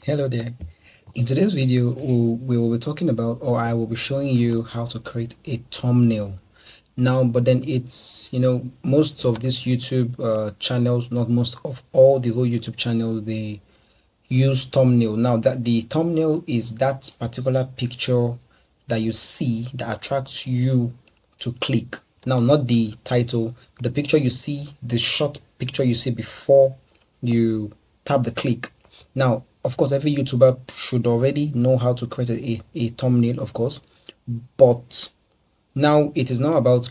Hello there. In today's video, we will be talking about, or I will be showing you how to create a thumbnail. Now, but then it's, most of these YouTube channels, not most of all the whole YouTube channels, they use thumbnail. Now, that the thumbnail is that particular picture that you see that attracts you to click. Now, not the title, the picture you see, the short picture you see before you tap the click. Now, of course, every YouTuber should already know how to create a thumbnail, of course, but now it is not about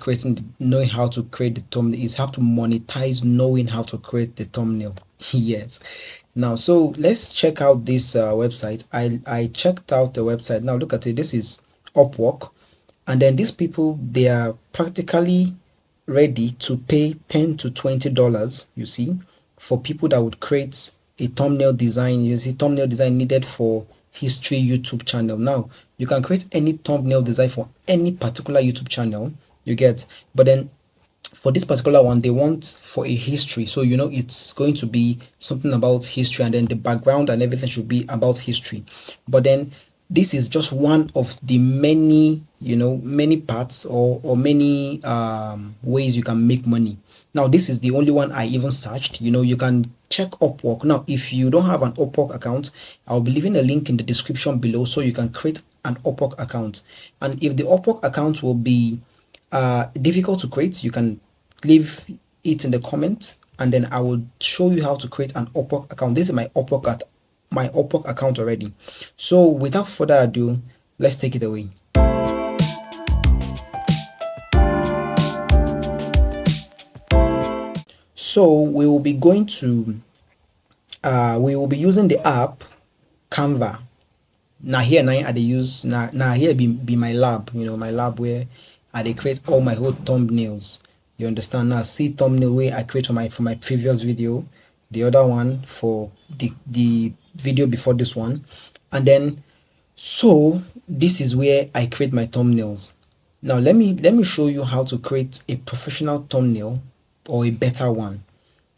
knowing how to create the thumbnail. It's how to monetize knowing how to create the thumbnail. Yes. Now, so let's check out this website. I checked out the website. Now look at it. This is Upwork, and then these people, they are practically ready to pay $10 to $20, you see, for people that would create a thumbnail design. You see, thumbnail design needed for history YouTube channel. Now you can create any thumbnail design for any particular YouTube channel, you get, but then for this particular one they want for a history, so it's going to be something about history, and then the background and everything should be about history. But then this is just one of the many, many parts, or many ways you can make money. Now this is the only one I even searched. You can check Upwork. Now if you don't have an Upwork account, I'll be leaving a link in the description below so you can create an Upwork account. And if the Upwork account will be difficult to create, you can leave it in the comment, and then I will show you how to create an Upwork account. This is my Upwork account already. So without further ado, let's take it away. So we will be going to we will be using the app Canva. Now here I dey use, now here be my lab, my lab where I dey create all my whole thumbnails. You understand? Now see thumbnail where I create for my previous video, the other one for the video before this one, and then so this is where I create my thumbnails. Now let me show you how to create a professional thumbnail, or a better one.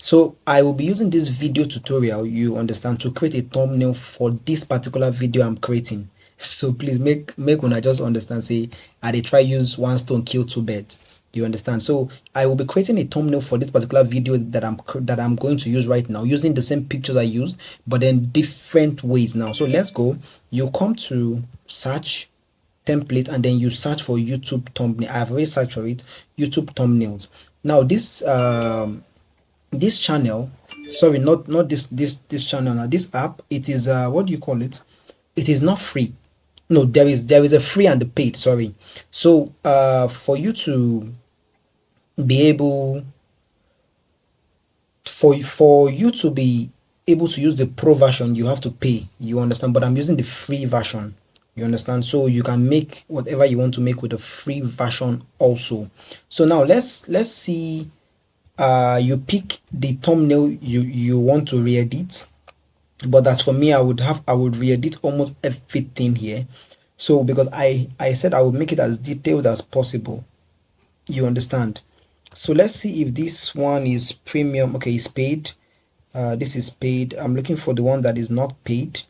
So I will be using this video tutorial, you understand, to create a thumbnail for this particular video I'm creating. So please make una just understand, say I dey try use one stone kill two birds. You understand? So I will be creating a thumbnail for this particular video that I'm going to use right now, using the same pictures I used, but then different ways. Now so let's go. You come to search template, and then you search for YouTube thumbnail. I've already searched for it, YouTube thumbnails. Now this channel, sorry, not this channel, now this app, it is what do you call it, it is not free. No, there is a free and a paid, sorry. So for you to be able, for you to be able to use the pro version, you have to pay, you understand, but I'm using the free version, you understand. So you can make whatever you want to make with the free version also. So now let's see. You pick the thumbnail you want to re-edit, but as for me, I would re-edit almost everything here. So because I said I would make it as detailed as possible, you understand. So let's see if this one is premium. Okay, it's paid. This is paid. I'm looking for the one that is not paid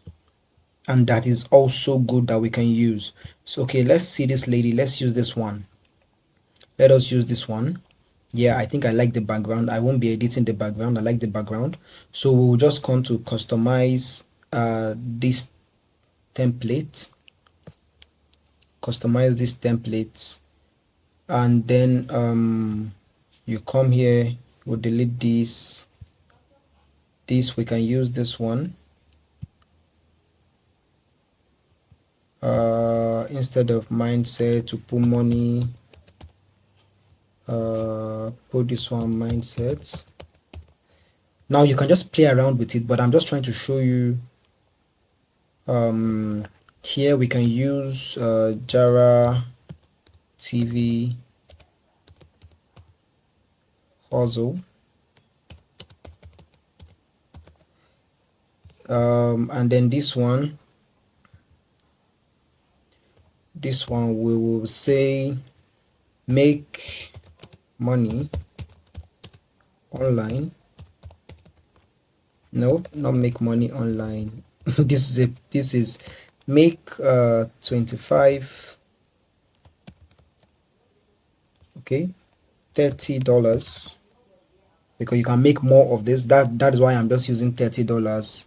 and that is also good, that we can use. So okay, let's see this lady. Let's use this one. Let us use this one. Yeah, I think I like the background. I won't be editing the background. I like the background. So we'll just come to customize this template. Customize this template, and then you come here, we'll delete this. We can use this one. Instead of mindset, to put money, put this one, mindsets. Now you can just play around with it, but I'm just trying to show you. Here we can use Jaratvhustle, and then this one we will say make money online. No, not make money online. this is make 25, okay, $30, because you can make more of this. That is why I'm just using $30.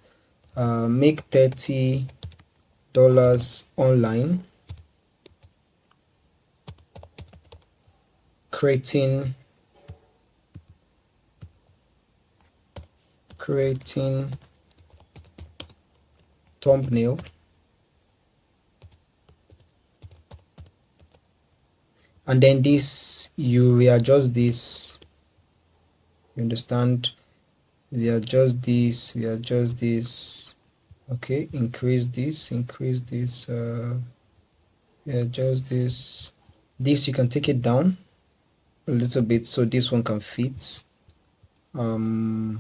Make $30 online, creating thumbnail, and then this, you readjust this, you understand, we adjust this, okay, increase this, we adjust this you can take it down a little bit so this one can fit. No,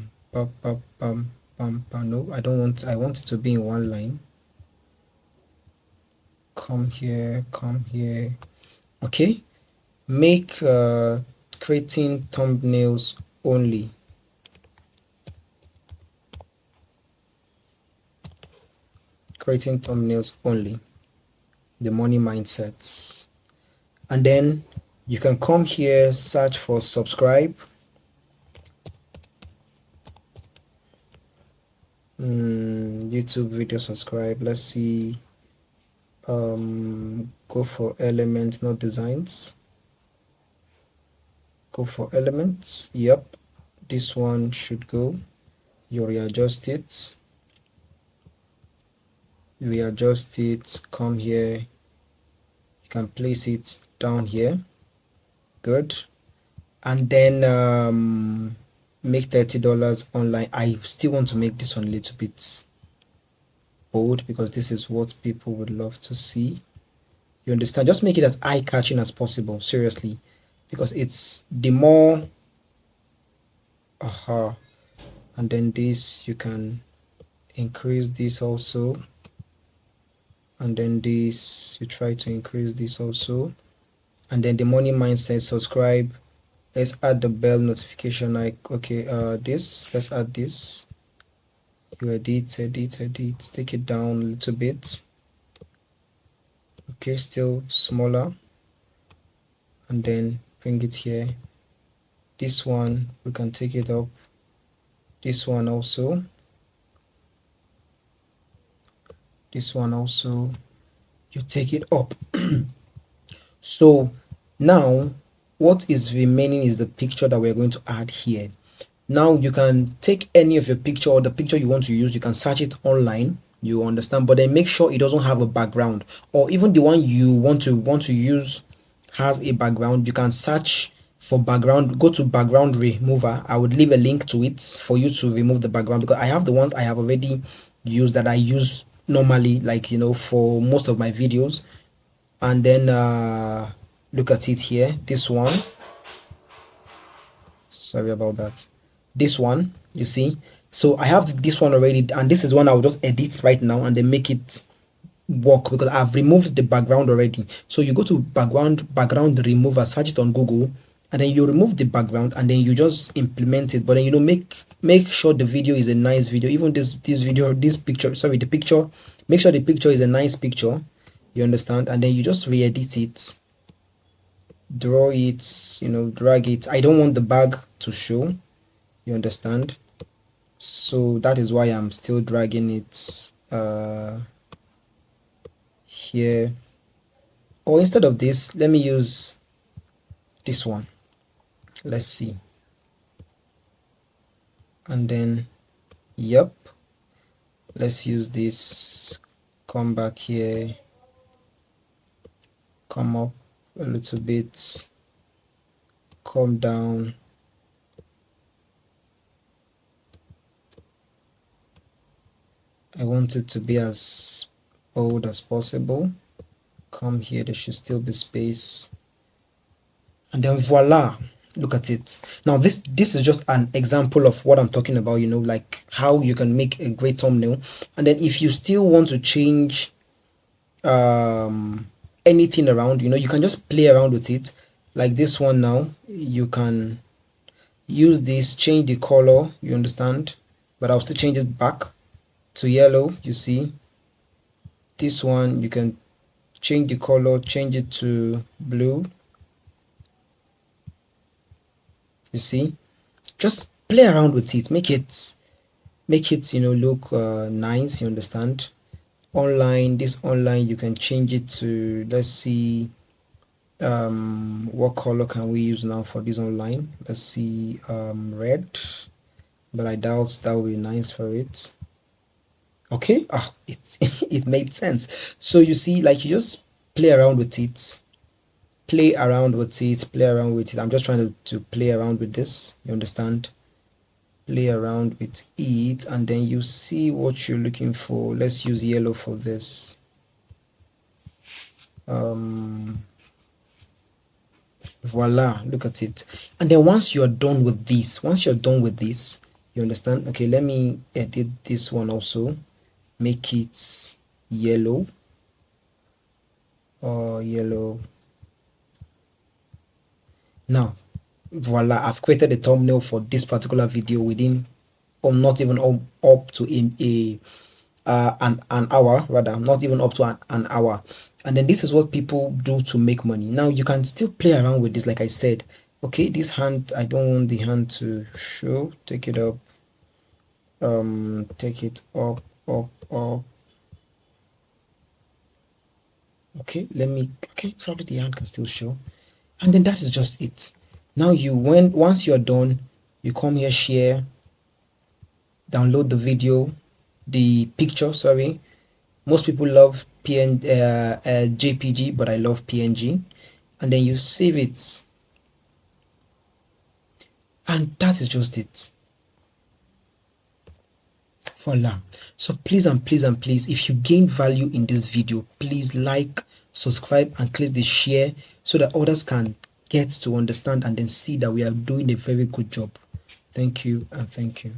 I don't want, I want it to be in one line. Come here, okay. Make creating thumbnails only, the money mindsets, and then you can come here, search for subscribe, YouTube video subscribe, let's see, go for elements, not designs, go for elements, yep, this one should go. You readjust it, come here, you can place it down here, good, and then make $30 online. I still want to make this one a little bit bold because this is what people would love to see, you understand, just make it as eye-catching as possible, seriously, because it's the more and then this, you can increase this also, and then this, you try to increase this also, and then the money mindset, subscribe, let's add the bell notification, like, okay, this, let's add this, you edit, take it down a little bit, okay, still smaller, and then bring it here. This one we can take it up, this one also, you take it up. So now what is remaining is the picture that we're going to add here. Now you can take any of your picture or the picture you want to use, you can search it online, you understand, but then make sure it doesn't have a background, or even the one you want to use has a background. You can search for background, go to background remover. I would leave a link to it for you to remove the background, because I have the ones I have already used that I use normally, like, you know, for most of my videos. And then look at it here, this one, sorry about that, this one, you see, so I have this one already, and this is one I'll just edit right now and then make it work because I've removed the background already. So you go to background remover, search it on Google, and then you remove the background and then you just implement it. But then, you know, make sure the video is a nice video. Even this picture, sorry, the picture, make sure the picture is a nice picture, you understand, and then you just re-edit it, draw it, you know, drag it. I don't want the bag to show, you understand, so that is why I'm still dragging it here. Or instead of this, let me use this one, let's see, and then yep, let's use this, come back here, come up a little bit, come down, I want it to be as bold as possible, come here, there should still be space, and then voila, look at it. Now this is just an example of what I'm talking about, you know, like how you can make a great thumbnail. And then if you still want to change anything around, you know, you can just play around with it, like this one. Now you can use this, change the color, you understand, but I'll still change it back, to yellow. You see this one, you can change the color, change it to blue. You see, just play around with it, make it look nice. You understand? Online, this online, you can change it to, let's see, what color can we use now for this online? Let's see, red, but I doubt that will be nice for it. Okay, it it made sense. So you see, like, you just play around with it, play around with it, play around with it. I'm just trying to play around with this. You understand? Play around with it, and then you see what you're looking for. Let's use yellow for this. Voila, look at it. And then once you're done with this, you understand? Okay, let me edit this one also, make it yellow, or yellow. Now voila, I've created a thumbnail for this particular video within, or not even up to an hour, rather, not even up to an hour. And then this is what people do to make money. Now you can still play around with this, like I said. Okay, this hand, I don't want the hand to show. Take it up, take it up. Okay, okay, probably the hand can still show. And then that is just it. Now once you're done, you come here, share, download the video, the picture, sorry. Most people love JPG, but I love PNG. And then you save it, and that is just it. Voila. So please and please and please, if you gain value in this video, please like, subscribe, and click the share so that others can get to understand and then see that we are doing a very good job. Thank you, and thank you.